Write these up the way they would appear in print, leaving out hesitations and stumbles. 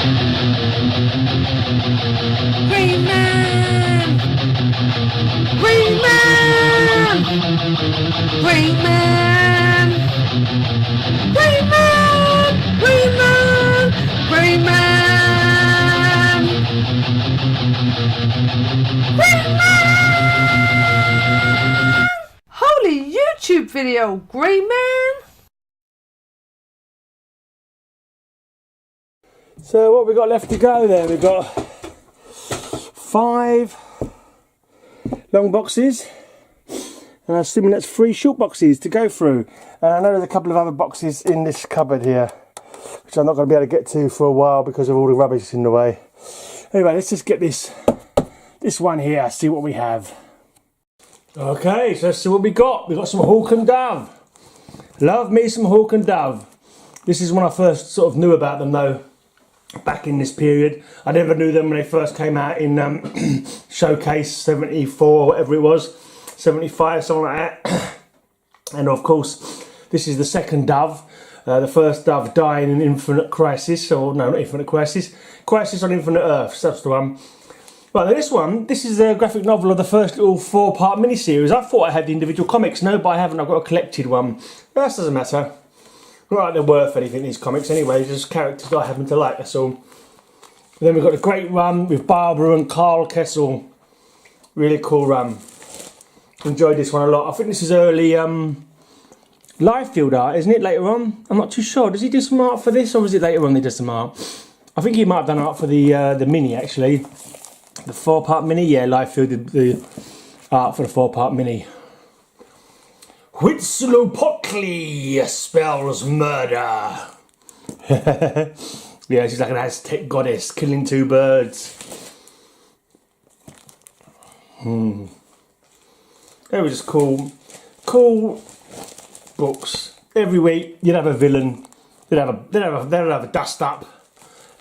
Green Man! Green Man! Green Man! Green Man! Green Man! Green Man! Green Man! Holy YouTube video, Green Man! So what we got left to go there? We've got 5 long boxes, and I'm assuming that's 3 short boxes to go through. And I know there's a couple of other boxes in this cupboard here, which I'm not going to be able to get to for a while because of all the rubbish in the way. Anyway, let's just get this one here, see what we have. Okay, so let's see what we got. We've got some Hawk and Dove. Love me some Hawk and Dove. This is when I first sort of knew about them though. Back in this period, I never knew them when they first came out in Showcase 74, whatever it was, 75, something like that. And of course, this is the second Dove. The first Dove dying in Infinite Crisis, or no, not Infinite Crisis, Crisis on Infinite Earths. That's the one. Right, this is a graphic novel of the first little 4-part miniseries. I thought I had the individual comics. No, but I haven't. I've got a collected one. But that doesn't matter. Not like they're worth anything, these comics anyway, just characters I happen to like, that's all. And then we've got a great run with Barbara and Carl Kessel. Really cool run. Enjoyed this one a lot. I think this is early Liefeld art, isn't it, later on? I'm not too sure. Does he do some art for this, or was it later on they did some art? I think he might have done art for the mini, actually. The 4-part mini, yeah, Liefeld did the art for the 4-part mini. Huitzilopochtli spells murder. Yeah, she's like an Aztec goddess killing 2 birds. They were just cool books. Every week you'd have a villain. They'd have a dust up,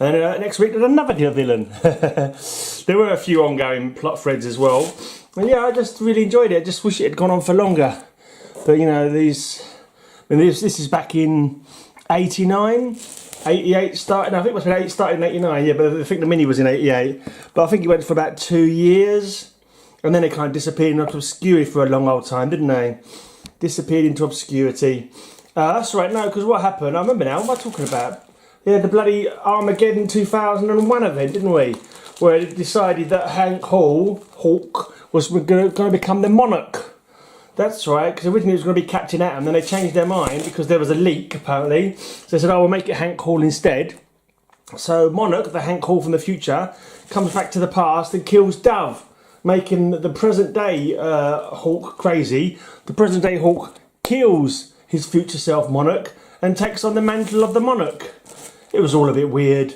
and then next week there'd another villain. There were a few ongoing plot threads as well. And yeah, I just really enjoyed it. I just wish it had gone on for longer. But you know, this is back in 89, 88 starting. I think it must have been started in 89, yeah, but I think the mini was in 88. But I think it went for about 2 years, and then it kind of disappeared into obscurity for a long old time, didn't they? Disappeared into obscurity. That's right, no, because what happened, I remember now, what am I talking about? Yeah, the bloody Armageddon 2001 event, didn't we? Where it decided that Hank Hawk, was going to become the Monarch. That's right, because originally it was going to be Captain Atom, then they changed their mind because there was a leak, apparently. So they said, oh, we'll make it Hank Hall instead. So Monarch, the Hank Hall from the future, comes back to the past and kills Dove, making the present day Hawk crazy. The present day Hawk kills his future self, Monarch, and takes on the mantle of the Monarch. It was all a bit weird.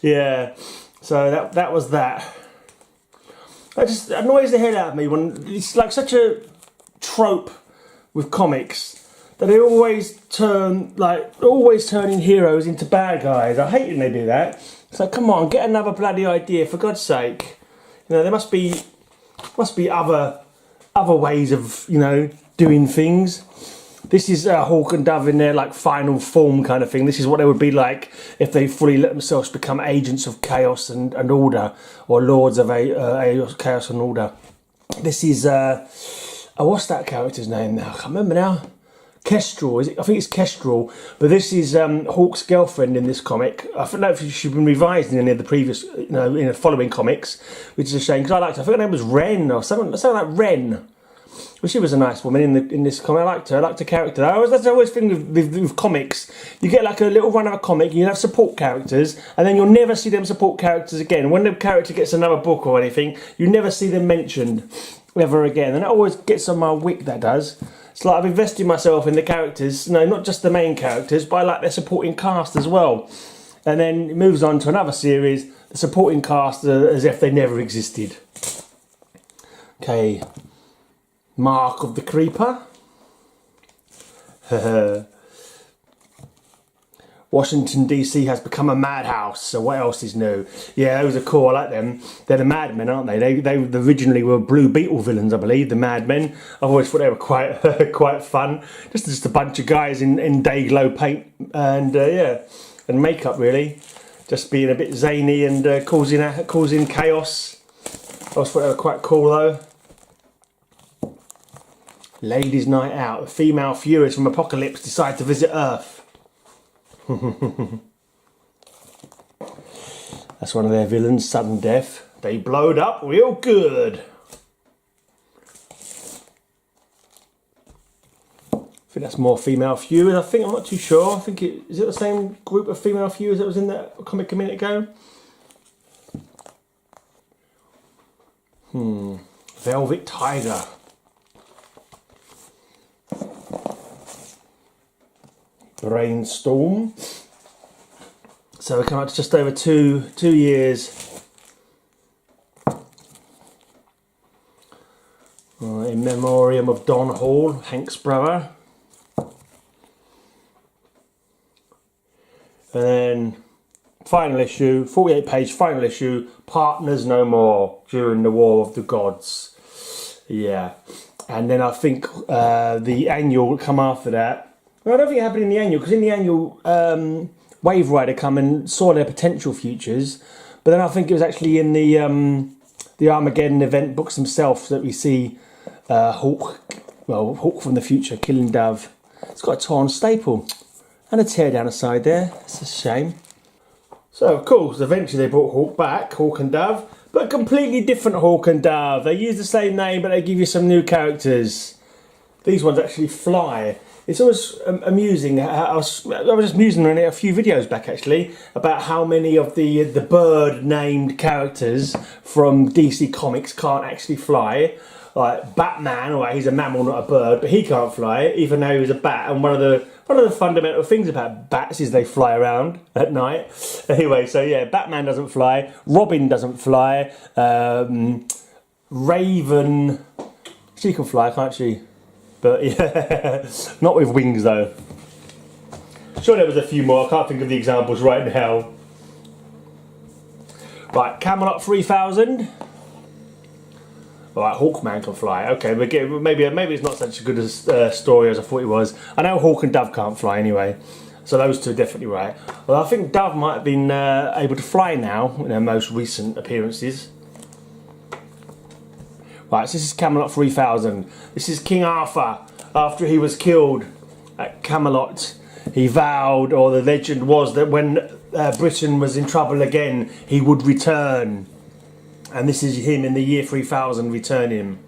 Yeah, so that was that. That just annoys the hell out of me when it's like such a trope with comics that they always turning heroes into bad guys. I hate when they do that. It's like, come on, get another bloody idea for God's sake. You know, there must be other ways of, you know, doing things. This is Hawk and Dove in their like final form kind of thing. This is what they would be like if they fully let themselves become agents of chaos and order, or lords of chaos and order. This is what's that character's name now? I can't remember now. Kestrel, is it? I think it's Kestrel. But this is Hawk's girlfriend in this comic. I don't know if she's been revised in any of the previous, you know, in the following comics, which is a shame because I liked her. I think her name was Ren or something like Ren. Well, she was a nice woman in this comic. I liked her. I liked her character. That's always the thing with comics. You get like a little run of a comic, you have support characters, and then you'll never see them support characters again. When the character gets another book or anything, you never see them mentioned ever again. And it always gets on my wick, that does. It's like I've invested myself in the characters, no, not just the main characters, but I like their supporting cast as well. And then it moves on to another series, the supporting cast as if they never existed. Okay. Mark of the Creeper. Washington DC has become a madhouse, so what else is new? Yeah, those are cool, I like them. They're the Madmen, aren't they? They originally were Blue Beetle villains, I believe, the Madmen. I've always thought they were quite fun. Just a bunch of guys in day glow paint, and yeah, and makeup really, just being a bit zany and causing chaos. I thought they were quite cool though. Ladies' Night Out. Female Furies from Apocalypse decide to visit Earth. That's one of their villains, sudden death. They blowed up real good. I think that's more Female Furies. I think, I'm not too sure. I think is it the same group of Female Furies that was in that comic a minute ago? Velvet Tiger. Brainstorm. So we're coming up to just over two years in memoriam of Don Hall, Hank's brother. And then final issue, 48-page final issue, Partners No More during the War of the Gods. Yeah. And then I think the annual will come after that. Well, I don't think it happened in the annual, because in the annual, Wave Rider come and saw their potential futures. But then I think it was actually in the Armageddon event books themselves that we see Hawk from the future killing Dove. It's got a torn staple and a tear down the side there. It's a shame. So of course, eventually they brought Hawk back, Hawk and Dove, but a completely different Hawk and Dove. They use the same name, but they give you some new characters. These ones actually fly. It's always amusing. I was just musing on it a few videos back actually about how many of the bird named characters from DC Comics can't actually fly. Like Batman, alright, he's a mammal, not a bird, but he can't fly, even though he's a bat. And one of the fundamental things about bats is they fly around at night. Anyway, so yeah, Batman doesn't fly, Robin doesn't fly, Raven, she can fly, can't she? But yeah, not with wings though. Sure, there was a few more. I can't think of the examples right now. Right, Camelot 3000. Alright, Hawkman can fly. Okay, maybe it's not such a good story as I thought it was. I know Hawk and Dove can't fly anyway, so those two are definitely right. Well, I think Dove might have been able to fly now in her most recent appearances. Right, so this is Camelot 3000. This is King Arthur. After he was killed at Camelot, he vowed, or the legend was, that when Britain was in trouble again, he would return. And this is him in the year 3000 returning.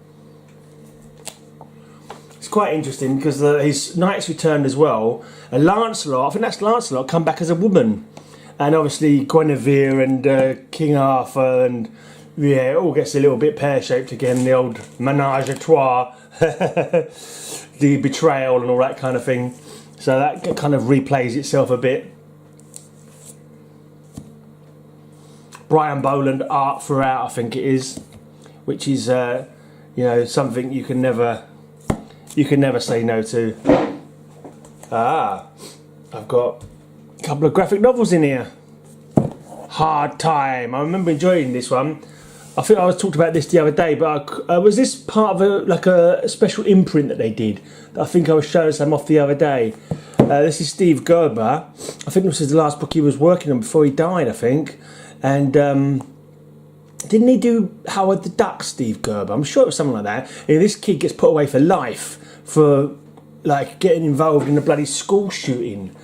It's quite interesting because his knights returned as well. And Lancelot, I think that's Lancelot, come back as a woman. And obviously Guinevere and King Arthur, and yeah, it all gets a little bit pear-shaped again, the old menage a trois, the betrayal and all that kind of thing. So that kind of replays itself a bit. Brian Boland art throughout, I think it is, which is you know, something you can never say no to. I've got a couple of graphic novels in here. Hard Time. I remember enjoying this one. I think I was talked about this the other day, but was this part of a special imprint that they did? I think I was showing some off the other day. This is Steve Gerber. I think this is the last book he was working on before he died, I think. And didn't he do Howard the Duck, Steve Gerber? I'm sure it was something like that. And this kid gets put away for life for like getting involved in a bloody school shooting,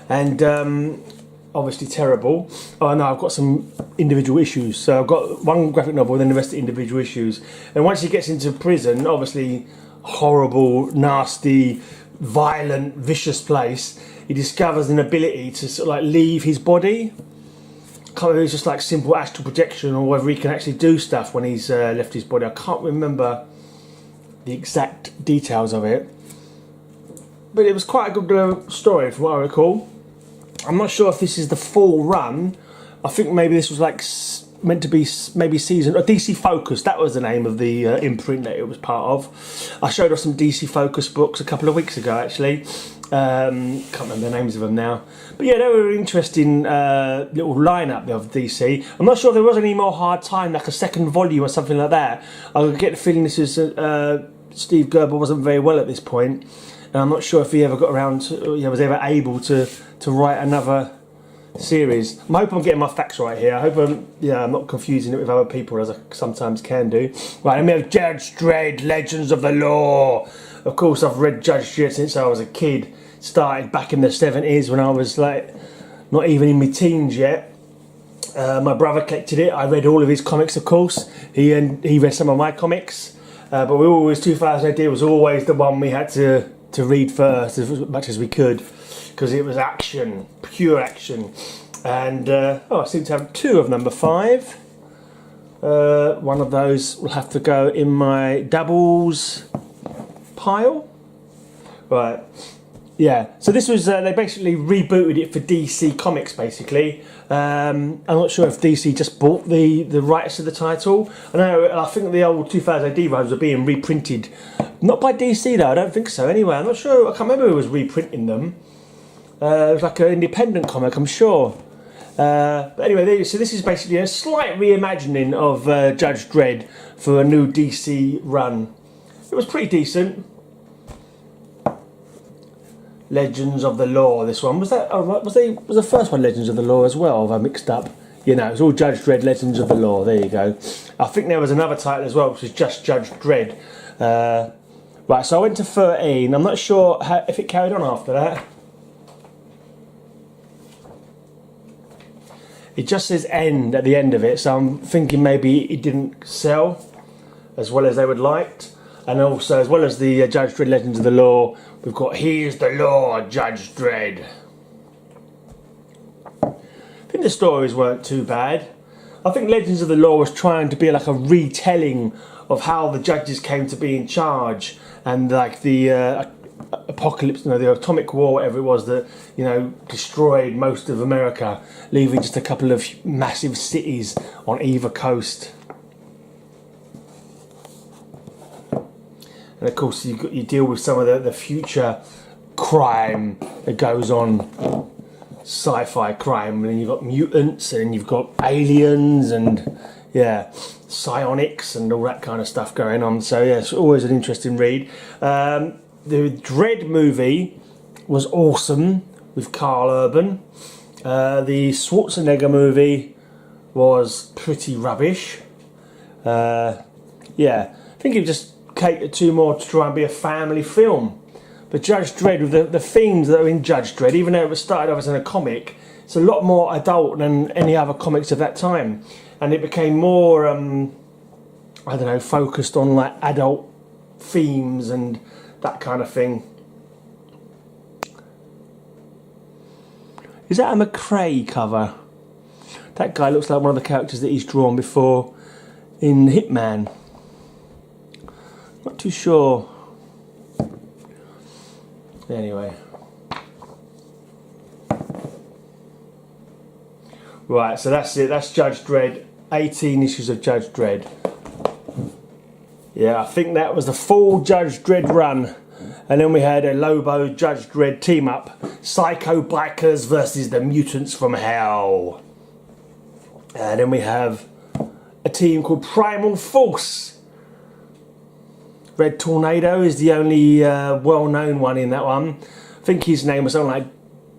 and obviously terrible. Oh no, I've got some individual issues. So I've got one graphic novel, then the rest are individual issues. And once he gets into prison, obviously horrible, nasty, violent, vicious place, he discovers an ability to sort of like leave his body. Can't remember if it's just like simple astral projection or whether he can actually do stuff when he's left his body. I can't remember the exact details of it, but it was quite a good story from what I recall. I'm not sure if this is the full run. I think maybe this was like meant to be maybe season, or DC Focus, that was the name of the imprint that it was part of. I showed off some DC Focus books a couple of weeks ago actually. Can't remember the names of them now, but yeah, they were an interesting little lineup of DC. I'm not sure if there was any more Hard Time, like a second volume or something like that. I get the feeling this is Steve Gerber wasn't very well at this point, and I'm not sure if he ever got around to, was ever able to write another series. I hope I'm getting my facts right here. I hope I'm not confusing it with other people, as I sometimes can do. Right, then we have Judge Dredd, Legends of the Law. Of course, I've read Judge Dredd since I was a kid. Started back in the 70s when I was like not even in my teens yet. My brother collected it. I read all of his comics, of course. He read some of my comics. But we always, 2000 AD was always the one we had to read first as much as we could, because it was action, pure action. And I seem to have 2 of number 5. One of those will have to go in my doubles pile. Right, yeah. So this was, they basically rebooted it for DC Comics, basically. I'm not sure if DC just bought the rights to the title. I think the old 2000 AD runs are being reprinted. Not by DC though, I don't think so. Anyway, I'm not sure, I can't remember who was reprinting them. It was like an independent comic, I'm sure. But anyway, so this is basically a slight reimagining of Judge Dredd for a new DC run. It was pretty decent. Legends of the Law, this one. Was the first one Legends of the Law as well? Have I mixed up? You know, it's all Judge Dredd, Legends of the Law. There you go. I think there was another title as well, which is just Judge Dredd. Right, so I went to 13. I'm not sure if it carried on after that. It just says end at the end of it, so I'm thinking maybe it didn't sell as well as they would like. And also, as well as the Judge Dredd Legends of the Law, we've got Here's the Law, Judge Dredd. I think the stories weren't too bad. I think Legends of the Law was trying to be like a retelling of how the judges came to be in charge, and like the apocalypse, the atomic war, whatever it was that, destroyed most of America, leaving just a couple of massive cities on either coast. And of course, you deal with some of the future crime that goes on, sci-fi crime, and then you've got mutants, and you've got aliens, and psionics, and all that kind of stuff going on. So yeah, it's always an interesting read. The Dredd movie was awesome with Carl Urban. The Schwarzenegger movie was pretty rubbish. I think it just catered too more to try and be a family film. But Judge Dredd, with the themes that are in Judge Dredd, even though it was started off as in a comic, it's a lot more adult than any other comics of that time. And it became more, focused on like adult themes and that kind of thing. Is that a McRae cover? That guy looks like one of the characters that he's drawn before in Hitman. Not too sure. Anyway. Right, so that's it. That's Judge Dredd. 18 issues of Judge Dredd. Yeah, I think that was the full Judge Dredd run. And then we had a Lobo Judge Dredd team up. Psycho Bikers versus the Mutants from Hell. And then we have a team called Primal Force. Red Tornado is the only well-known one in that one. I think his name was something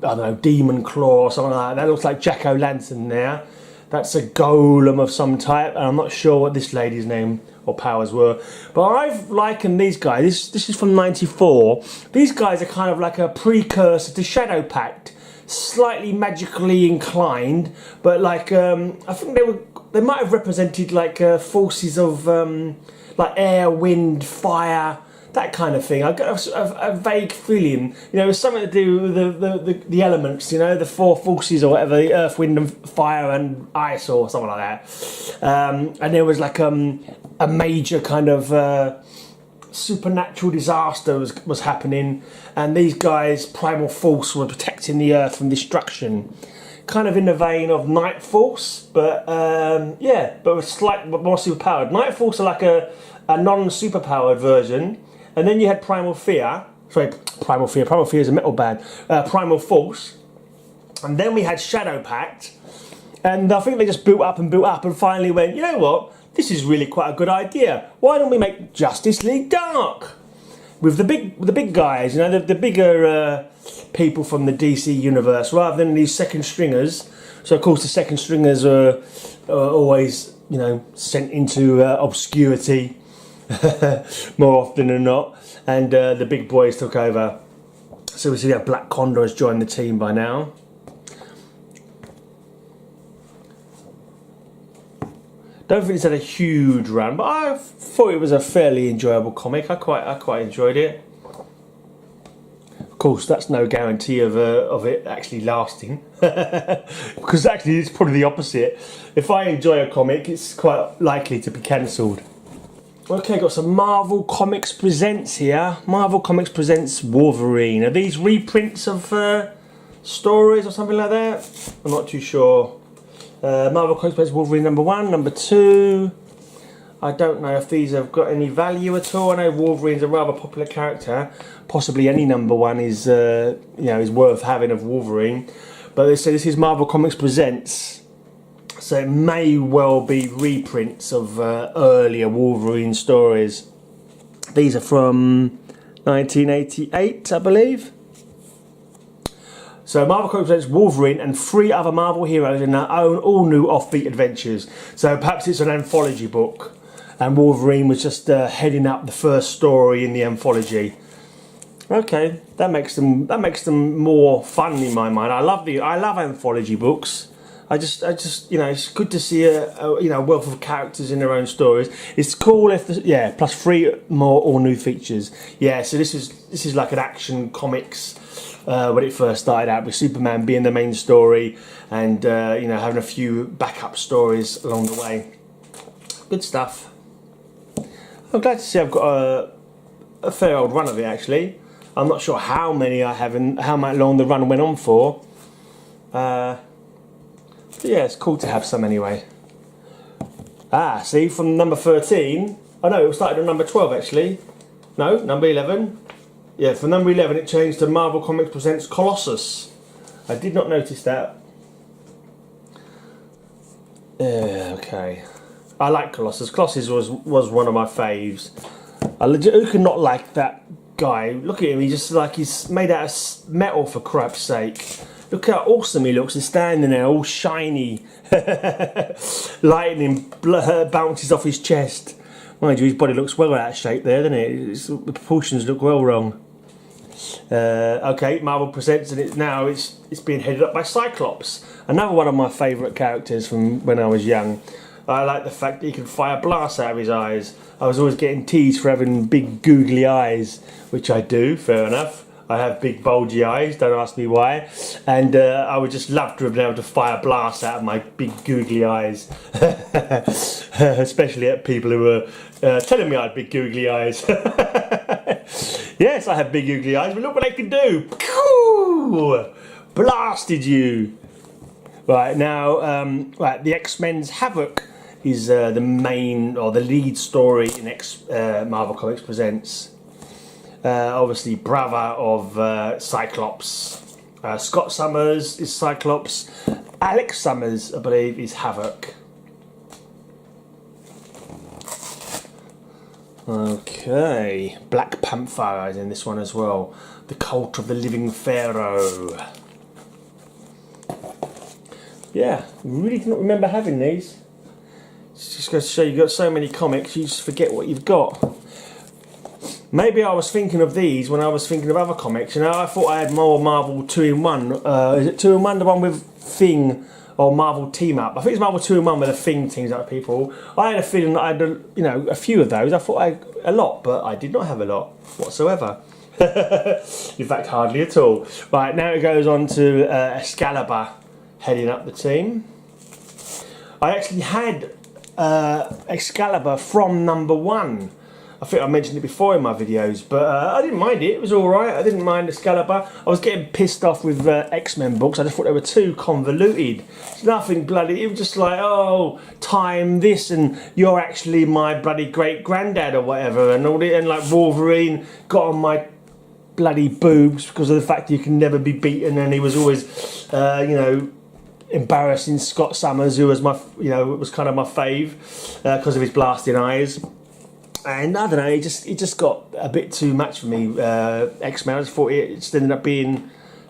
like, Demon Claw or something like that. That looks like Jack O'Lantern there. That's a golem of some type, and I'm not sure what this lady's name or powers were. But I've likened these guys, this is from 94. These guys are kind of like a precursor to Shadow Pact. Slightly magically inclined, but like, I think they might have represented like forces of like air, wind, fire, that kind of thing. I got a vague feeling, it's something to do with the elements, the 4 forces or whatever, the earth, wind, and fire, and ice, or something like that. And there was like a major kind of supernatural disaster was happening, and these guys, Primal Force, were protecting the earth from destruction. Kind of in the vein of Night Force, but but with slightly more superpowered. Night Force are like a non-superpowered version, and then you had Primal Fear. Primal Fear is a metal band. Primal Force, and then we had Shadow Pact, and I think they just built up and finally went, you know what? This is really quite a good idea. Why don't we make Justice League Dark? with the big guys, you know, the bigger people from the DC universe, rather than these second stringers. So of course the second stringers are always, you know, sent into obscurity more often than not, and the big boys took over. So we see that Black Condor has joined the team by now. Don't think it's had a huge run, but I thought it was a fairly enjoyable comic. I quite enjoyed it. Of course, that's no guarantee of it actually lasting, because actually it's probably the opposite. If I enjoy a comic, it's quite likely to be cancelled. Okay, got some Marvel Comics Presents here. Marvel Comics Presents Wolverine. Are these reprints of stories or something like that? I'm not too sure. Marvel Comics Presents Wolverine number 1, number 2. I don't know if these have got any value at all. I know Wolverine's a rather popular character. Possibly any number 1 is, you know, is worth having of Wolverine. But they say this is Marvel Comics Presents. So it may well be reprints of earlier Wolverine stories. These are from 1988, I believe. So Marvel Comics presents Wolverine and 3 other Marvel heroes in their own all-new offbeat adventures. So perhaps it's an anthology book, and Wolverine was just heading up the first story in the anthology. Okay, that makes them more fun in my mind. I love anthology books. I just, you know, it's good to see a you know, wealth of characters in their own stories. It's cool if plus 3 more all new features. Yeah, so this is like an Action Comics when it first started out, with Superman being the main story, and you know, having a few backup stories along the way. Good stuff. I'm glad to see I've got a fair old run of it actually. I'm not sure how many I have and how long the run went on for. But yeah, it's cool to have some anyway. See, from number 13, oh no, it started at number 12 actually. No, number 11. Yeah, from number 11 it changed to Marvel Comics Presents Colossus. I did not notice that. Yeah, okay. I like Colossus. Colossus was one of my faves. Who can not like that guy? Look at him, he's made out of metal, for crap's sake. Look how awesome he looks. He's standing there all shiny. Lightning bounces off his chest. Mind you, his body looks well out of shape there, doesn't it? The proportions look well wrong. Okay, Marvel presents, and it's being headed up by Cyclops. Another one of my favourite characters from when I was young. I like the fact that he can fire blasts out of his eyes. I was always getting teased for having big googly eyes, which I do, fair enough. I have big bulgy eyes, don't ask me why. And I would just love to have been able to fire blasts out of my big googly eyes. Especially at people who were telling me I had big googly eyes. Yes, I have big googly eyes, but look what I can do. Pew! Blasted you. Right, now, the X-Men's Havoc is the main, or the lead story in Marvel Comics Presents. Obviously, brother of Cyclops. Scott Summers is Cyclops. Alex Summers, I believe, is Havoc. Okay, Black Panther is in this one as well. The Cult of the Living Pharaoh. Yeah, really cannot remember having these. It's just goes to show you've got so many comics, you just forget what you've got. Maybe I was thinking of these when I was thinking of other comics. You know, I thought I had more Marvel 2-in-1. Is it 2-in-1, the one with Thing or Marvel Team Up? I think it's Marvel 2-in-1 where the Thing teams up people. I had a feeling that I had, a few of those. I thought I had a lot, but I did not have a lot whatsoever. In fact, hardly at all. Right, now it goes on to Excalibur heading up the team. I actually had Excalibur from number 1. I think I mentioned it before in my videos, but I didn't mind it. It was alright. I didn't mind Excalibur. I was getting pissed off with X-Men books. I just thought they were too convoluted. It's nothing bloody. It was just like, oh, time this, and you're actually my bloody great granddad or whatever, and all that. And like Wolverine got on my bloody boobs because of the fact you can never be beaten, and he was always, embarrassing Scott Summers, who was my, was kind of my fave because of his blasting eyes. And I don't know, it just got a bit too much for me. X-Men, I just thought it just ended up being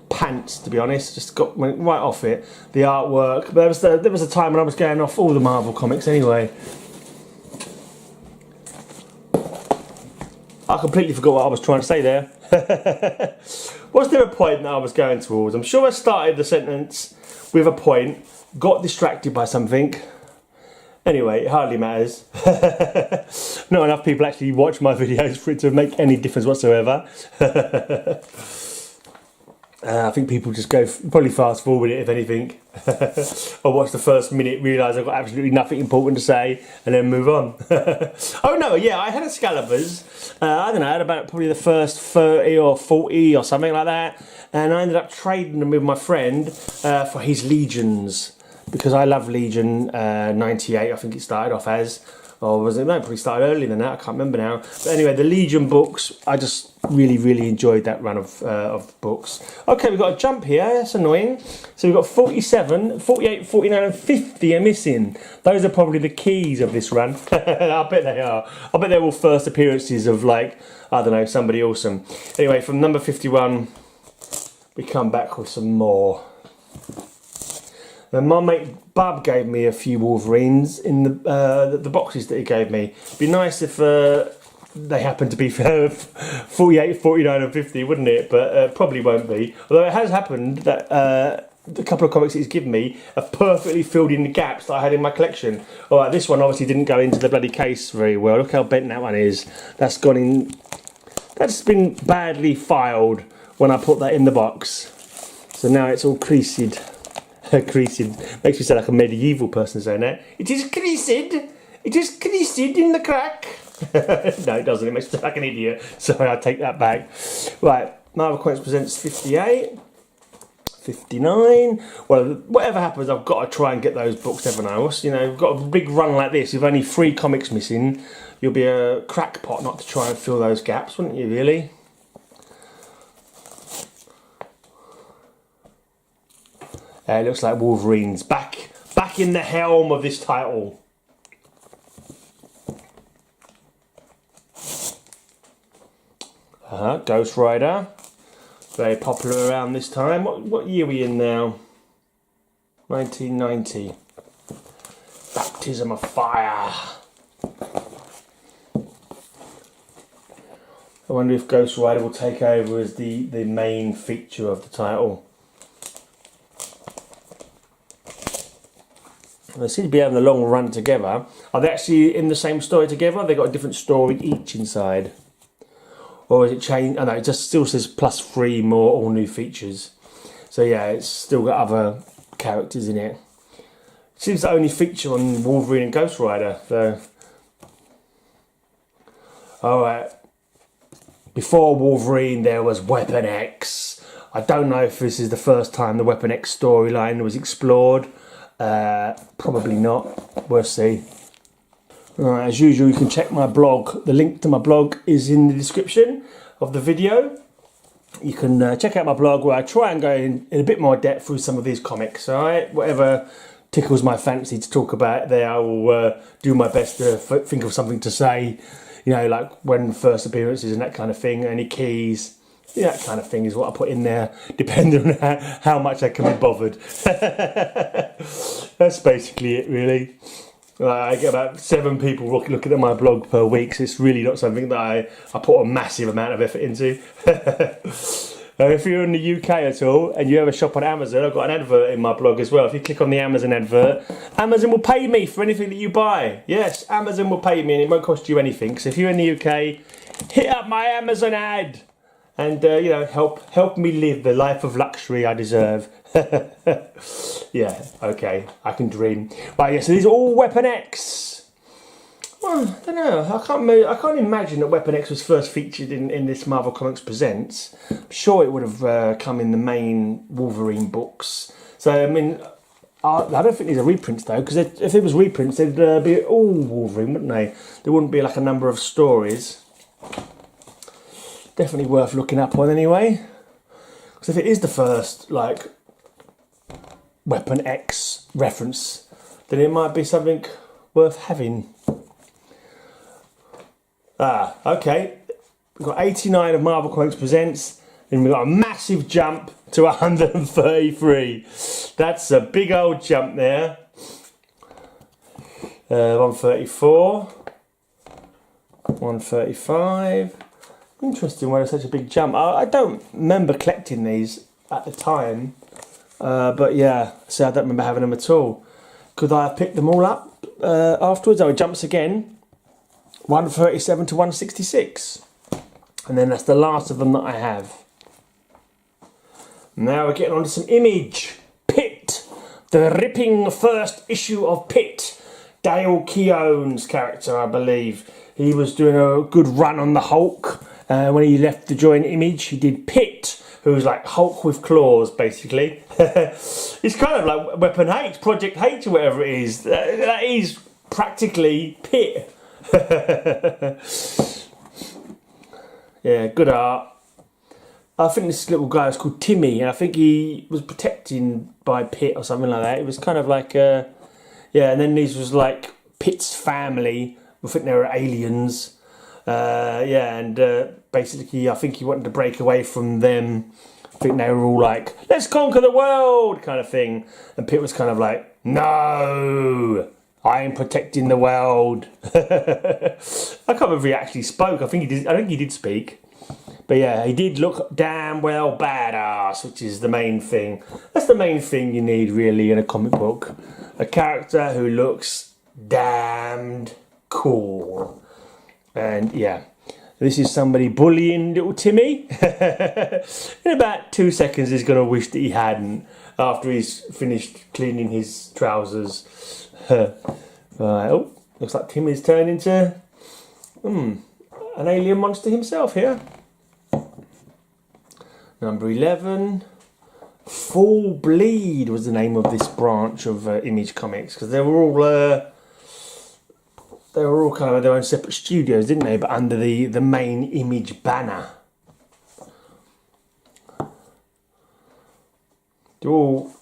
pants, to be honest. Just went right off it. The artwork, but there was a time when I was going off all the Marvel comics anyway. I completely forgot what I was trying to say there. Was there a point that I was going towards? I'm sure I started the sentence with a point, got distracted by something. Anyway, it hardly matters. Not enough people actually watch my videos for it to make any difference whatsoever. I think people just go, probably fast forward it if anything. Or watch the first minute, realise I've got absolutely nothing important to say, and then move on. Oh no, yeah, I had Excalibur's. I don't know, I had about probably the first 30 or 40 or something like that. And I ended up trading them with my friend for his Legions. Because I love Legion 98, I think it started off as. Or was it? No, probably started earlier than that, I can't remember now. But anyway, the Legion books, I just really enjoyed that run of books. Okay, we've got a jump here, that's annoying. So we've got 47, 48, 49 and 50 are missing. Those are probably the keys of this run. I bet they are. I bet they're all first appearances of, like, I don't know, somebody awesome. Anyway, from number 51, we come back with some more. And my mate Bub gave me a few Wolverines in the boxes that he gave me. It'd be nice if they happened to be 48, 49 and 50, wouldn't it? But probably won't be. Although it has happened that the couple of comics that he's given me have perfectly filled in the gaps that I had in my collection. Alright, this one obviously didn't go into the bloody case very well. Look how bent that one is. That's gone in... That's been badly filed when I put that in the box. So now it's all creased. Creased. Makes me sound like a medieval person saying that. It is creased. It is creased in the crack. No, it doesn't. It makes me sound like an idiot. Sorry, I take that back. Right, Marvel Comics presents 58, 59. Well, whatever happens, I've got to try and get those books, haven't I? You know, we've got a big run like this. With only 3 comics missing, you'll be a crackpot not to try and fill those gaps, wouldn't you? Really? It looks like Wolverine's back in the helm of this title. Ghost Rider, very popular around this time. What year are we in now? 1990. Baptism of Fire. I wonder if Ghost Rider will take over as the main feature of the title. They seem to be having a long run together. Are they actually in the same story together? Have they got a different story each inside? Or is it changed? Oh no, it just still says +3 more all new features. So yeah, it's still got other characters in it. It seems to only feature on Wolverine and Ghost Rider. So. Alright. Before Wolverine there was Weapon X. I don't know if this is the first time the Weapon X storyline was explored. Probably not. We'll see. Right, as usual, you can check my blog. The link to my blog is in the description of the video. You can check out my blog where I try and go in a bit more depth through some of these comics. Alright, whatever tickles my fancy to talk about there, I will do my best to think of something to say. You know, like when first appearances and that kind of thing. Any keys. Yeah, that kind of thing is what I put in there, depending on how much I can be bothered. That's basically it, really. I get about 7 people looking at my blog per week, so it's really not something that I put a massive amount of effort into. If you're in the UK at all, and you ever shop on Amazon, I've got an advert in my blog as well. If you click on the Amazon advert, Amazon will pay me for anything that you buy. Yes, Amazon will pay me, and it won't cost you anything. So if you're in the UK, hit up my Amazon ad. And, you know, help me live the life of luxury I deserve. Yeah, okay, I can dream. Right, yeah, so these are all Weapon X. Well, I don't know, I can't imagine that Weapon X was first featured in this Marvel Comics Presents. I'm sure it would have come in the main Wolverine books. So, I mean, I don't think these are reprints though, because if it was reprints, they'd be all Wolverine, wouldn't they? There wouldn't be like a number of stories. Definitely worth looking up on anyway. Because if it is the first, like, Weapon X reference, then it might be something worth having. Okay. We've got 89 of Marvel Comics Presents, and we've got a massive jump to 133. That's a big old jump there. 134. 135. Interesting why there's such a big jump. I don't remember collecting these at the time. But yeah, so I don't remember having them at all. Could I have picked them all up afterwards? Oh, it jumps again. 137 to 166. And then that's the last of them that I have. Now we're getting on to some Image. Pitt. The ripping first issue of Pitt. Dale Keown's character, I believe. He was doing a good run on the Hulk. When he left to join Image, he did Pitt, who was like Hulk with claws, basically. It's kind of like Weapon H, Project H, or whatever it is. That is practically Pitt. Yeah, good art. I think this little guy was called Timmy, and I think he was protected by Pitt or something like that. It was kind of like, yeah, and then these was like Pitt's family. I think they were aliens. Yeah, and basically I think he wanted to break away from them. I think they were all like, let's conquer the world kind of thing. And Pitt was kind of like, no, I am protecting the world. I can't remember if he actually spoke. I think he did speak. But yeah, he did look damn well badass, which is the main thing. That's the main thing you need really in a comic book. A character who looks damned cool. And yeah, this is somebody bullying little Timmy. In about 2 seconds he's going to wish that he hadn't, after he's finished cleaning his trousers. Right, oh, looks like Timmy's turned into an alien monster himself here. Number 11. Full Bleed was the name of this branch of Image Comics, because they were all kind of their own separate studios, didn't they? But under the main Image banner. They're all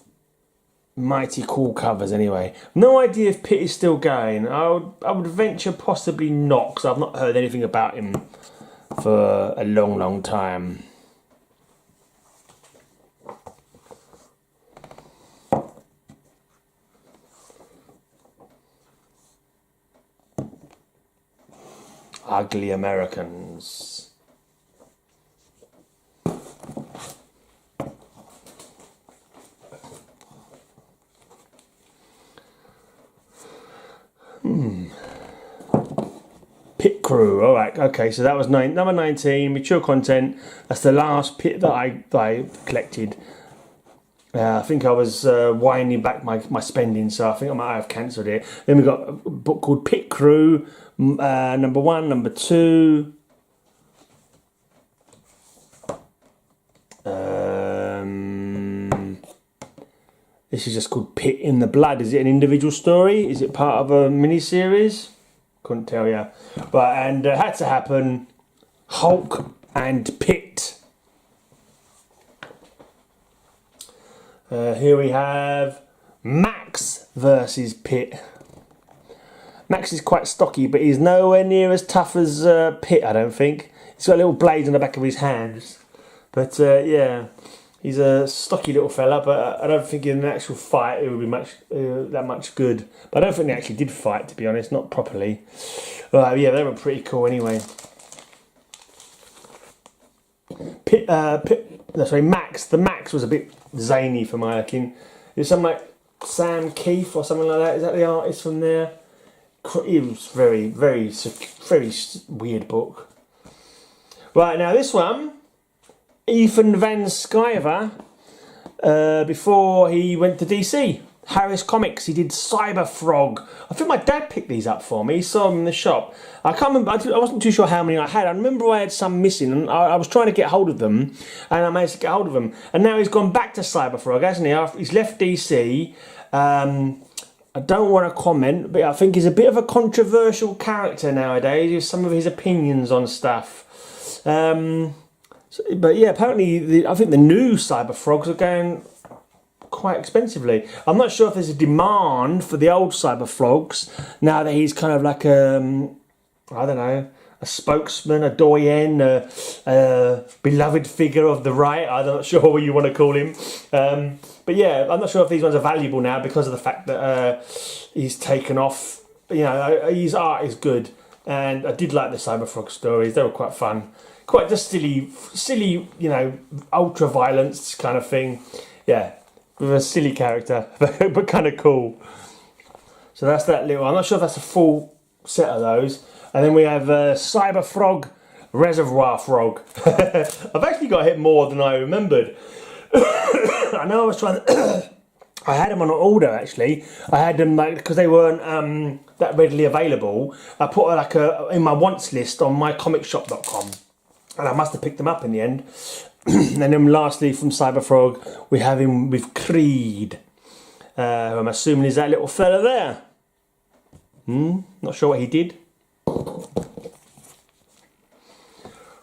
mighty cool covers anyway. No idea if Pitt is still going. I would venture possibly not, because I've not heard anything about him for a long, long time. Ugly Americans. Pit Crew. All right. Okay. So that was number 19. Mature content. That's the last Pit that I collected. I think I was winding back my spending, so I think I might have cancelled it. Then we got a book called Pit Crew, number 1, number 2. This is just called Pit in the Blood. Is it an individual story? Is it part of a mini-series? Couldn't tell you. But, and Had to Happen, Hulk and Pit. Here we have Max versus Pit. Max is quite stocky, but he's nowhere near as tough as Pit, I don't think. He's got a little blade on the back of his hands. But yeah, he's a stocky little fella, but I don't think in an actual fight it would be that much good. But I don't think they actually did fight, to be honest, not properly. Yeah, they were pretty cool anyway. Max. The Max was a bit zany for my liking. It's something like Sam Keith or something like that. Is that the artist from there? It was very, very, very weird book. Right, now this one, Ethan Van Sciver, before he went to DC. Harris Comics, he did Cyber Frog. I think my dad picked these up for me. He saw them in the shop. I can't remember, I wasn't too sure how many I had. I remember I had some missing, and I was trying to get hold of them, and I managed to get hold of them. And now he's gone back to Cyber Frog, hasn't he? He's left DC. I don't want to comment, but I think he's a bit of a controversial character nowadays with some of his opinions on stuff. But yeah, apparently I think the new Cyber Frogs are going quite expensively. I'm not sure if there's a demand for the old Cyber Frogs now that he's kind of like I don't know, a spokesman, a doyen, a beloved figure of the right. I'm not sure what you want to call him. But yeah, I'm not sure if these ones are valuable now because of the fact that he's taken off. You know, his art is good, and I did like the Cyberfrog stories. They were quite fun, quite just silly, you know, ultra violence kind of thing. Yeah, with a silly character, but kind of cool. So that's that little. I'm not sure if that's a full set of those. And then we have Cyberfrog, Reservoir Frog. I've actually got hit more than I remembered. I know I was trying to... I had them on order actually. I had them like because they weren't that readily available. I put like in my wants list on mycomicshop.com, and I must have picked them up in the end. And then lastly from Cyberfrog, we have him with Creed. I'm assuming is that little fella there. Not sure what he did.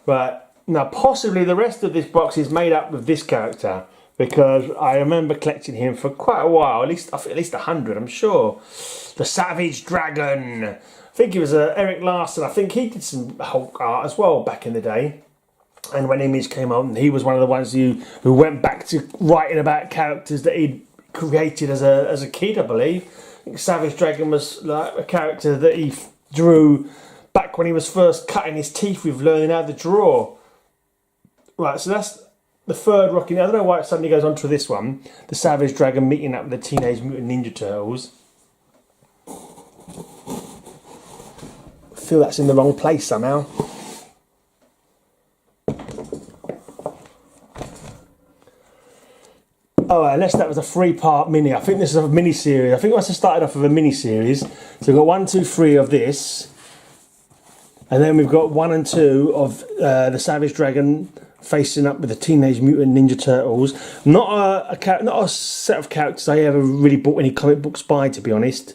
Right, now possibly the rest of this box is made up with this character, because I remember collecting him for quite a while, at least 100, I'm sure. The Savage Dragon. I think it was Eric Larson. I think he did some Hulk art as well back in the day. And when Image came on, he was one of the ones who went back to writing about characters that he'd created as a kid, I believe. I think Savage Dragon was like a character that he drew back when he was first cutting his teeth with learning how to draw. Right, so that's the third Rocky. I don't know why it suddenly goes on to this one. The Savage Dragon meeting up with the Teenage Mutant Ninja Turtles. I feel that's in the wrong place somehow. Oh, unless that was a 3-part mini. I think this is a mini series. I think I must have started off with a mini series. So we've got 1, 2, 3 of this. And then we've got 1 and 2 of the Savage Dragon facing up with the Teenage Mutant Ninja Turtles. Not a set of characters I ever really bought any comic books by, to be honest.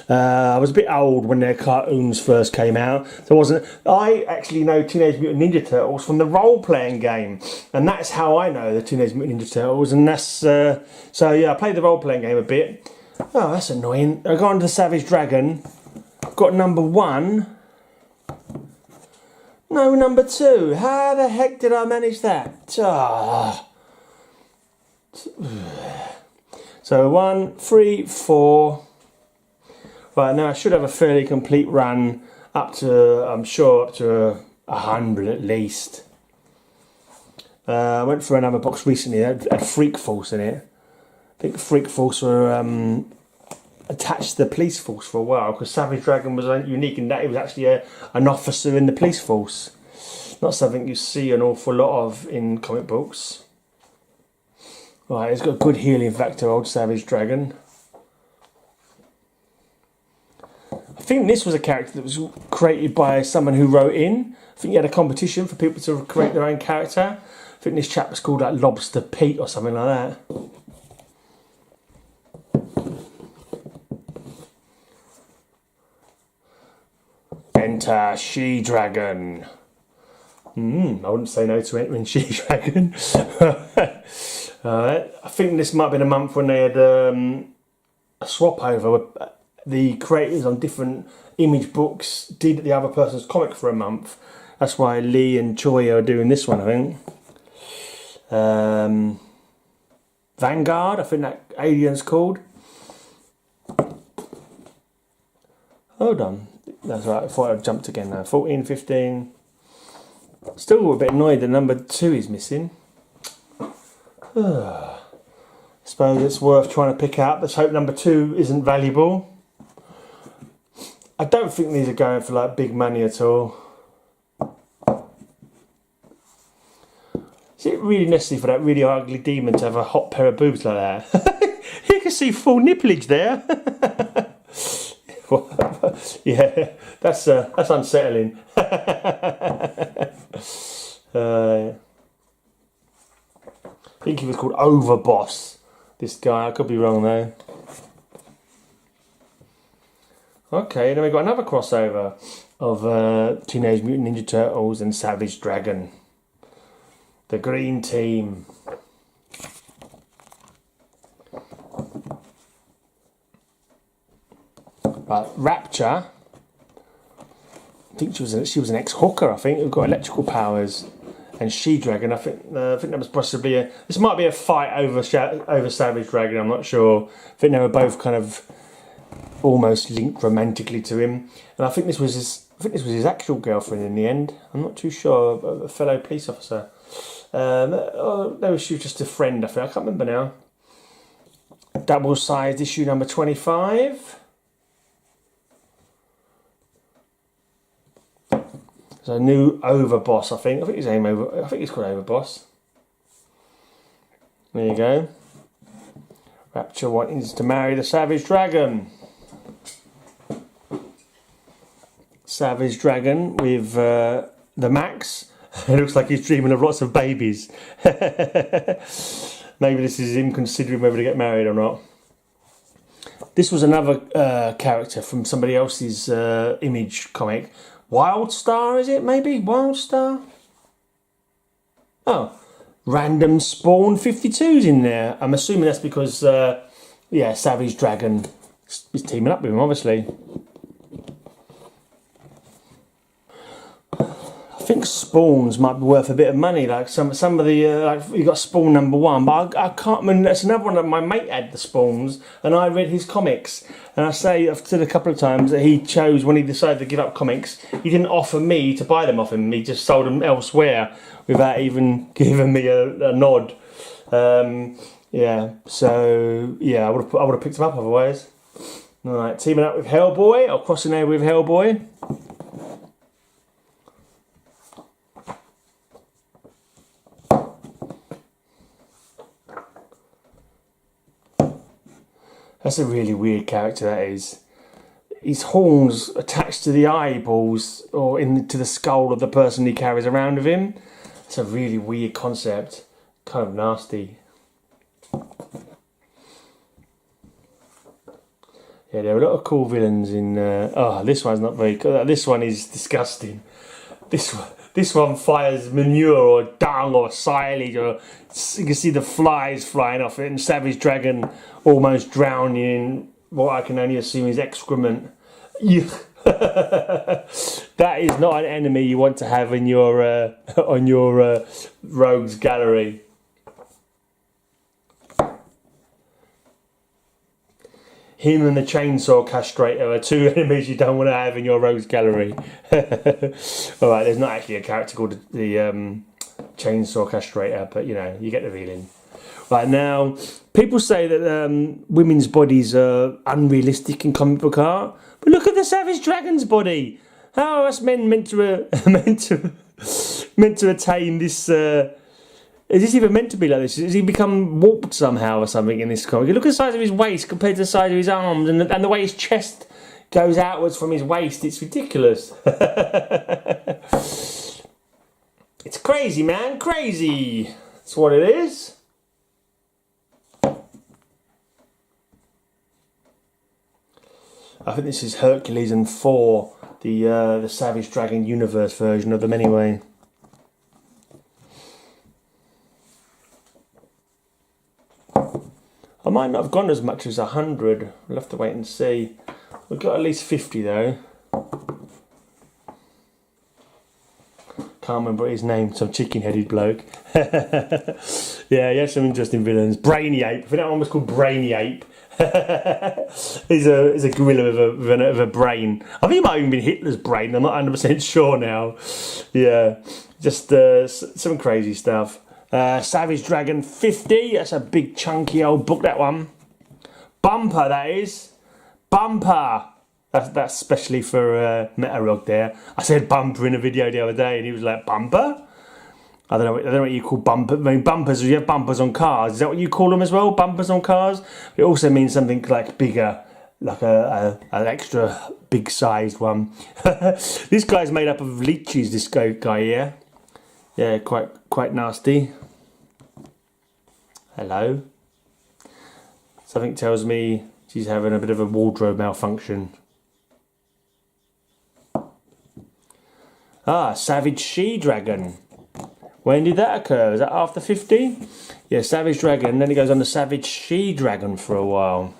I was a bit old when their cartoons first came out, so I actually know Teenage Mutant Ninja Turtles from the role-playing game, and that's how I know the Teenage Mutant Ninja Turtles. And that's so yeah, I played the role-playing game a bit. Oh, that's annoying. I got on to the Savage Dragon. I've got number 1. No, number 2. How the heck did I manage that? Ah. So 1, 3, 4. Right, now I should have a fairly complete run up to, I'm sure, up to 100 at least. I went for another box recently that had Freak Force in it. I think Freak Force were attached to the police force for a while, because Savage Dragon was unique in that he was actually an officer in the police force. Not something you see an awful lot of in comic books. Right, it's got a good healing factor, old Savage Dragon. I think this was a character that was created by someone who wrote in. I think you had a competition for people to create their own character. I think this chap was called like Lobster Pete or something like that. Enter She-Dragon. I wouldn't say no to entering She-Dragon. I think this might have been a month when they had a swap over where the creators on different Image books did the other person's comic for a month. That's why Lee and Choi are doing this one, I think. Vanguard, I think that alien's called. Hold on. That's right, I thought I'd jumped again now. 14, 15. Still a bit annoyed that number 2 is missing. I suppose it's worth trying to pick out. Let's hope number 2 isn't valuable. I don't think these are going for like big money at all. Is it really necessary for that really ugly demon to have a hot pair of boobs like that? You can see full nipplage there. Yeah, that's unsettling. I think he was called Overboss, this guy. I could be wrong though. Okay, then we've got another crossover of Teenage Mutant Ninja Turtles and Savage Dragon. The Green Team. Right, Rapture. think she was an ex-hooker, I think, who got electrical powers. And She-Dragon, I think that was possibly this might be a fight over Savage Dragon, I'm not sure. I think they were both kind of almost linked romantically to him. And I think this was his actual girlfriend in the end. I'm not too sure, a fellow police officer. No, she was just a friend, I think. I can't remember now. Double-sized issue number 25. So new Overboss, I think. I think it's called Overboss. There you go. Rapture wanting to marry the Savage Dragon. Savage Dragon with the Max. It looks like he's dreaming of lots of babies. Maybe this is him considering whether to get married or not. This was another character from somebody else's Image comic. Wildstar, is it maybe? Wildstar? Oh, Random Spawn 52's in there. I'm assuming that's because, Savage Dragon is teaming up with him, obviously. I think spawns might be worth a bit of money. Like some of the like you got Spawn number 1, but I can't. I mean, that's another one that my mate had the spawns, and I read his comics. And I've said a couple of times that he chose when he decided to give up comics. He didn't offer me to buy them off him. He just sold them elsewhere without even giving me a nod. So I would have picked them up otherwise. All right, teaming up with Hellboy or crossing over with Hellboy. That's a really weird character, that is. His horns attached to the eyeballs or into the skull of the person he carries around with him. It's a really weird concept. Kind of nasty. Yeah, there are a lot of cool villains in... this one's not very cool. This one is disgusting. This one fires manure or dung or silage, or you can see the flies flying off it, and Savage Dragon almost drowning in what I can only assume is excrement. That is not an enemy you want to have in your on your rogues gallery. Him and the chainsaw castrator are two enemies you don't want to have in your rogues gallery. Alright, there's not actually a character called the chainsaw castrator, but you know, you get the feeling. Right, now, people say that women's bodies are unrealistic in comic book art, but look at the Savage Dragon's body. How are us men meant to attain this? Is this even meant to be like this? Has he become warped somehow or something in this comic? Look at the size of his waist compared to the size of his arms, and the way his chest goes outwards from his waist. It's ridiculous. It's crazy, man. Crazy. That's what it is. I think this is Hercules and Thor, the Savage Dragon universe version of them anyway. I might not have gone as much as 100. We'll have to wait and see. We've got at least 50 though. Can't remember his name, some chicken-headed bloke. Yeah, he had some interesting villains. Brainy Ape. I think that one was called Brainy Ape. He's a gorilla with a brain. I think it might have even been Hitler's brain. I'm not 100% sure now. Yeah, just some crazy stuff. Savage Dragon 50. That's a big chunky old book, that one. Bumper, that is. Bumper. That's specially for Metarog there. I said bumper in a video the other day and he was like, bumper? I don't know what you call bumper. I mean, bumpers, you have bumpers on cars. Is that what you call them as well? Bumpers on cars? It also means something like bigger, like an extra big sized one. This guy's made up of leeches, this guy here. Yeah, quite nasty. Hello. Something tells me she's having a bit of a wardrobe malfunction. Ah, Savage She-Dragon. When did that occur? Is that after 50? Yeah, Savage Dragon. Then he goes on to Savage She-Dragon for a while.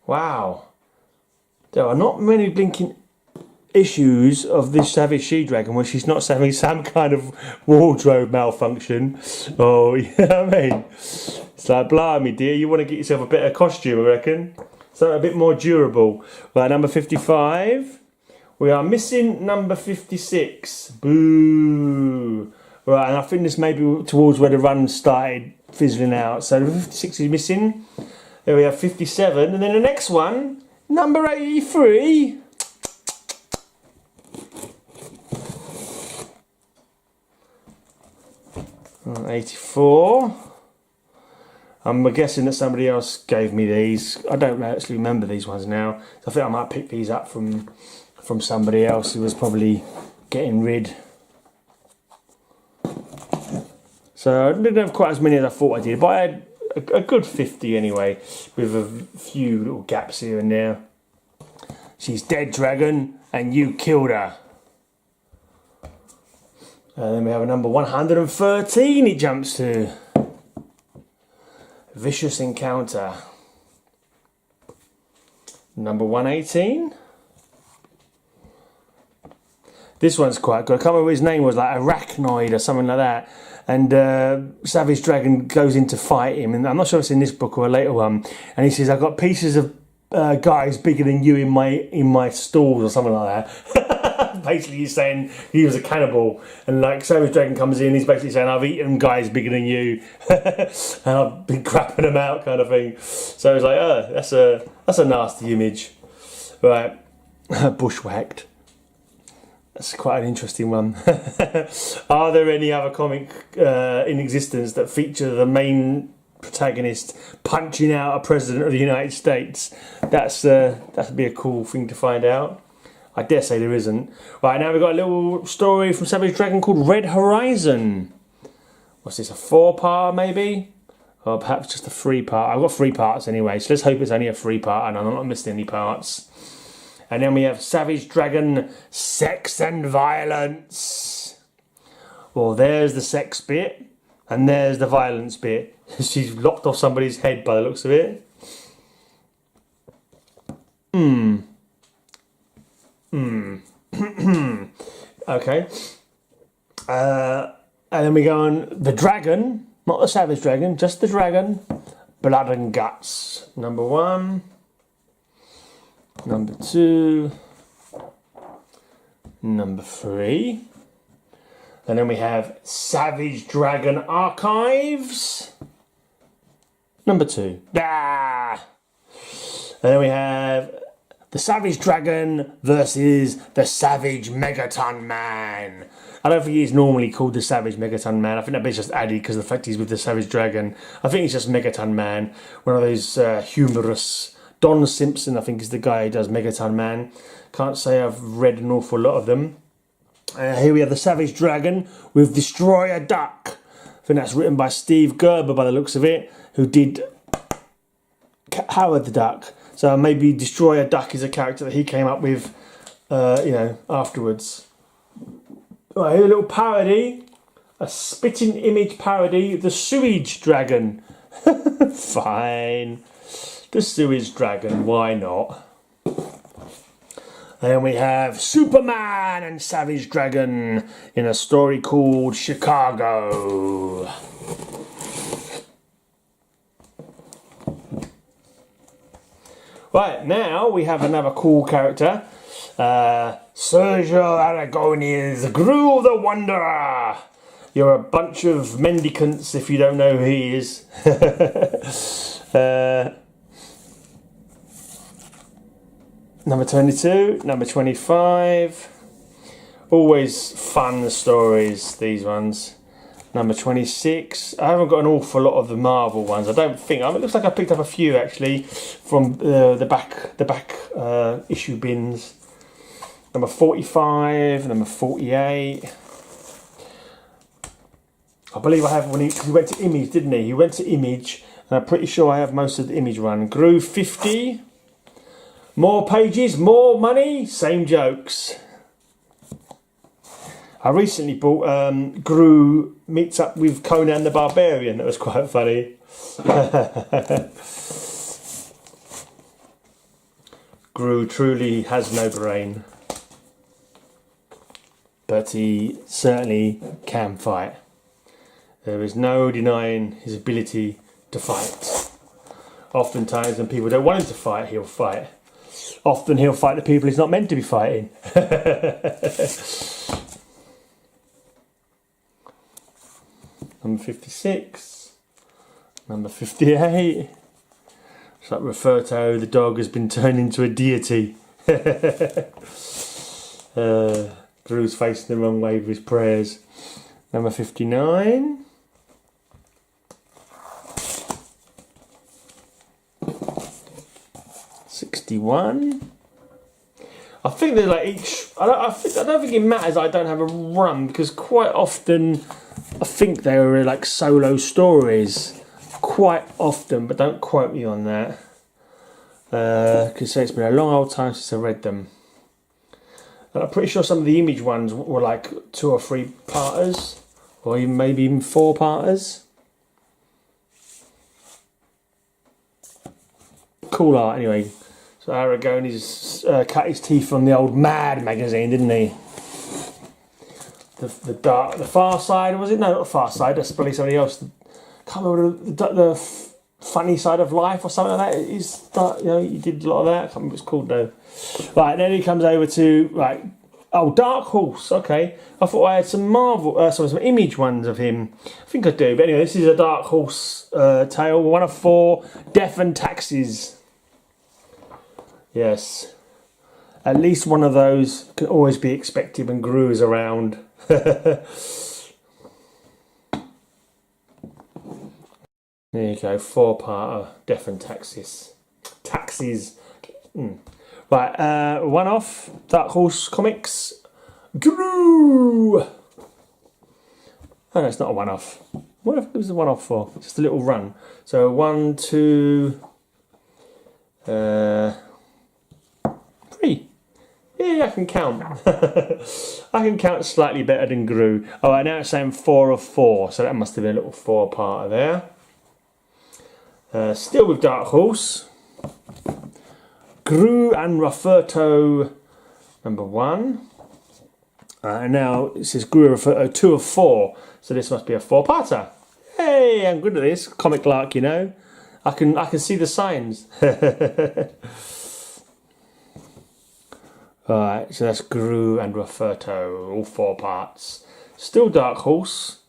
Wow. There are not many blinking issues of this Savage She-Dragon where she's not having some kind of wardrobe malfunction. Oh, you know what I mean? It's like, blimey, dear, you want to get yourself a better costume, I reckon. Something a bit more durable. Right, number 55. We are missing number 56. Boo. Right, and I think this may be towards where the run started fizzling out. So 56 is missing. There we have 57. And then the next one, number 83. 84. I'm guessing that somebody else gave me these. I don't actually remember these ones now. So I think I might pick these up from somebody else who was probably getting rid. So I didn't have quite as many as I thought I did, but I had a good 50 anyway, with a few little gaps here and there. She's dead, dragon, and you killed her. And then we have a number 113 it jumps to. Vicious Encounter. Number 118. This one's quite good. I can't remember what his name was, like Arachnoid or something like that. And Savage Dragon goes in to fight him. And I'm not sure if it's in this book or a later one. And he says, I've got pieces of guys bigger than you in my stalls or something like that. Basically he's saying he was a cannibal, and like Savage Dragon comes in, he's basically saying I've eaten guys bigger than you and I've been crapping them out, kind of thing. So he's like, oh, that's a nasty image. Right. Bushwhacked. That's quite an interesting one. Are there any other comic in existence that feature the main protagonist punching out a president of the United States? That'd be a cool thing to find out. I dare say there isn't. Right, now we've got a little story from Savage Dragon called Red Horizon. What's this, a 4-part maybe? Or perhaps just a 3-part. I've got 3 parts anyway, so let's hope it's only a 3-part and I'm not missing any parts. And then we have Savage Dragon Sex and Violence. Well, there's the sex bit, and there's the violence bit. She's locked off somebody's head by the looks of it. Okay. And then we go on the dragon, not the Savage Dragon, just the dragon. Blood and Guts. Number 1. Number 2. Number 3. And then we have Savage Dragon Archives. Number 2. Ah! And then we have the Savage Dragon versus the Savage Megaton Man. I don't think he's normally called the Savage Megaton Man. I think that bit's just added because of the fact he's with the Savage Dragon. I think he's just Megaton Man. One of those humorous. Don Simpson, I think, is the guy who does Megaton Man. Can't say I've read an awful lot of them. Here we have the Savage Dragon with Destroyer Duck. I think that's written by Steve Gerber by the looks of it, who did Howard the Duck. So maybe Destroyer Duck is a character that he came up with, afterwards. Right, here's a little parody. A spitting image parody. The Sewage Dragon. Fine. The Sewage Dragon, why not? And then we have Superman and Savage Dragon in a story called Chicago. Right, now we have another cool character. Sergio Aragonés, Gru the Wanderer. You're a bunch of mendicants if you don't know who he is. Number 22, number 25. Always fun stories, these ones. Number 26. I haven't got an awful lot of the Marvel ones. I don't think. It looks like I picked up a few actually from the back issue bins. Number 45, number 48. I believe I have when he went to Image, didn't he? He went to Image, and I'm pretty sure I have most of the Image run. Gru 50. More pages, more money, same jokes. I recently bought Gru meets up with Conan the Barbarian. That was quite funny. Gru truly has no brain. But he certainly can fight. There is no denying his ability to fight. Oftentimes when people don't want him to fight, he'll fight. Often he'll fight the people he's not meant to be fighting. Number 56. Number 58. It's like Roferto, the dog, has been turned into a deity. Gru's facing the wrong way with his prayers. Number 59. '61. I think they're like each. I don't think it matters. I don't have a run because quite often I think they were like solo stories. Quite often, but don't quote me on that. Because it's been a long old time since I read them. And I'm pretty sure some of the Image ones were like 2 or 3 parters, or even maybe even 4 parters. Cool art, anyway. So Aragones cut his teeth on the old Mad magazine, didn't he? The Far Side, was it? No, not the Far Side. That's probably somebody else. Can't remember the Funny Side of Life or something like that. He did a lot of that. I can't remember what it's called though. Right, then he comes over to Dark Horse. Okay, I thought I had some some Image ones of him. I think I do. But anyway, this is a Dark Horse tale. 1 of 4. Death and Taxes. Yes. At least one of those can always be expected when Gru is around. There you go, 4-parter, Death and Taxes. Right, 1 off, Dark Horse Comics, Gru! Oh, no, it's not a 1 off. What if it was a 1 off for? Just a little run. So 1, 2, 3. Yeah, I can count. I can count slightly better than Gru. Oh, right, now it's saying 4 of 4, so that must have been a little 4-parter there. Still with Dark Horse. Gru and Roferto, number 1. And now it says Gru and Roferto, 2 of 4. So this must be a 4-parter. Hey, I'm good at this. Comic lark, you know. I can see the signs. Alright, so that's Gru and Roferto, all 4 parts. Still Dark Horse.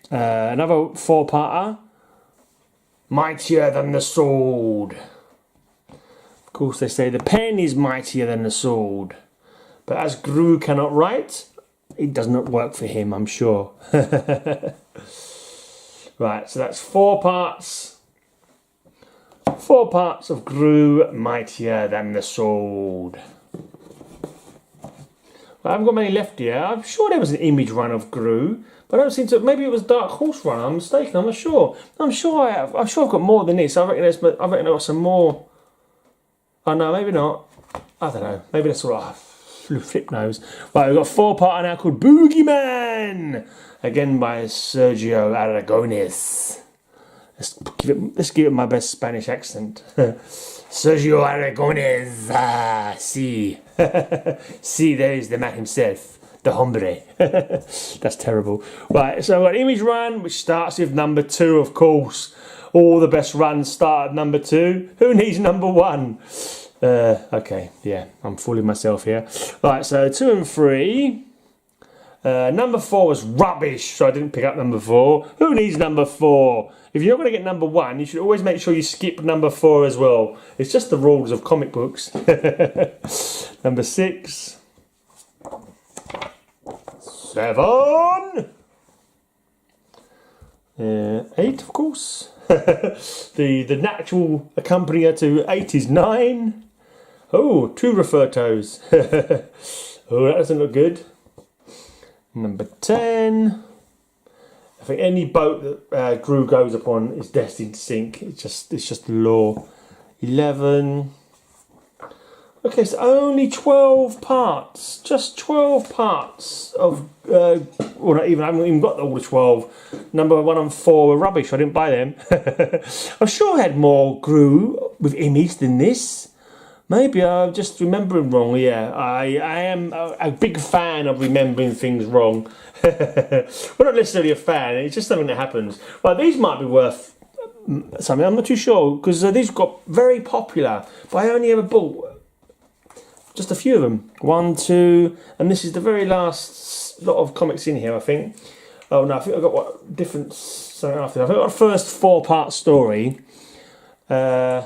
Another 4-parter. Mightier than the sword. Of course, they say the pen is mightier than the sword. But as Gru cannot write, it does not work for him, I'm sure. Right, so that's 4 parts. 4 parts of Gru, Mightier than the sword. I haven't got many left here. I'm sure there was an Image run of Gru, but I don't seem to. Maybe it was Dark Horse run. I'm mistaken. I'm not sure. I'm sure I have. I'm sure I've got more than this. I reckon I've got some more. Oh no, maybe not. I don't know. Maybe that's all right. Flip nose. Right, we've got 4-parter now called Boogeyman, again by Sergio Aragones. Let's give it my best Spanish accent. Sergio Aragones, sí. Sí, there is the man himself, the hombre. That's terrible. Right, so I've got Image run, which starts with number 2, of course. All the best runs start at number 2. Who needs number 1? Okay, yeah, I'm fooling myself here. Right, so 2 and 3. Number 4 was rubbish, so I didn't pick up number 4. Who needs number 4? If you're not going to get number 1, you should always make sure you skip number 4 as well. It's just the rules of comic books. Number 6. 7. 8, of course. the natural accompanier to 8 is 9. Oh, 2 Rofertos. Oh, that doesn't look good. Number 10. I think any boat that Gru goes upon is destined to sink. It's just the law. 11. Okay, so only 12 parts. Just 12 parts of. Well, not even. I haven't even got all the 12. Number 1 and 4 were rubbish. I didn't buy them. I'm sure I had more Gru with Image than this. Maybe I'm just remembering wrong. Yeah, I am a big fan of remembering things wrong. Well, not necessarily a fan. It's just something that happens. Well, these might be worth something. I'm not too sure because these got very popular, but I only ever bought just a few of them. 1, 2, and this is the very last lot of comics in here, I think. Oh no, I think I've got what different something after. I think I've got the first 4-part story. I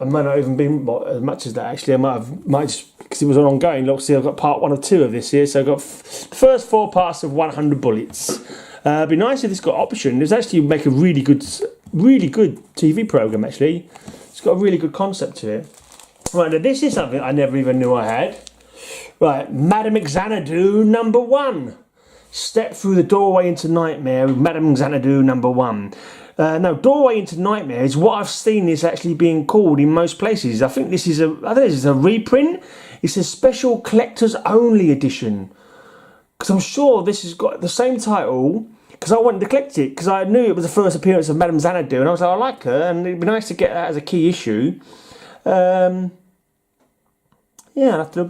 might not even be as much as that actually. I might just because it was an ongoing. Look, see, I've got part 1 or 2 of this here, so I've got the first 4 parts of 100 Bullets. It'd be nice if this got option. There's actually make a really good TV program. Actually, it's got a really good concept to it. Right, now this is something I never even knew I had. Right, Madame Xanadu #1. Step through the doorway into nightmare with Madame Xanadu #1. No, Doorway into Nightmare is what I've seen is actually being called in most places. I think this is a reprint. It's a special collectors only edition. Because I'm sure this has got the same title. Because I wanted to collect it. Because I knew it was the first appearance of Madame Xanadu. And I was like, I like her. And it'd be nice to get that as a key issue. Yeah, I'll have to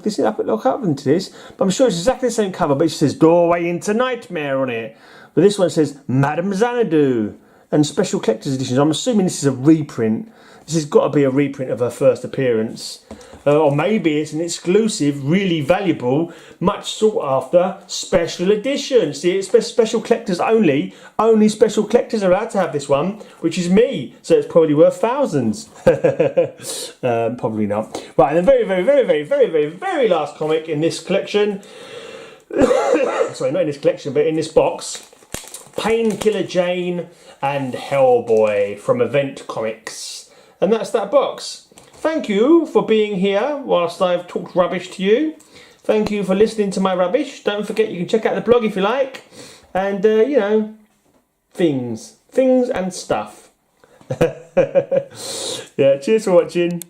look up into this. But I'm sure it's exactly the same cover. But it says Doorway into Nightmare on it. But this one says Madame Xanadu. And special collector's editions. I'm assuming this is a reprint. This has got to be a reprint of her first appearance. Or maybe it's an exclusive, really valuable, much sought after special edition. See, it's special collectors only. Only special collectors are allowed to have this one, which is me. So it's probably worth thousands. Probably not. Right, and the very last comic in this collection. Sorry, not in this collection, but in this box. Painkiller Jane and Hellboy from Event Comics. And that's that box. Thank you for being here whilst I've talked rubbish to you. Thank you for listening to my rubbish. Don't forget you can check out the blog if you like. And, you know, things and stuff. Yeah, cheers for watching.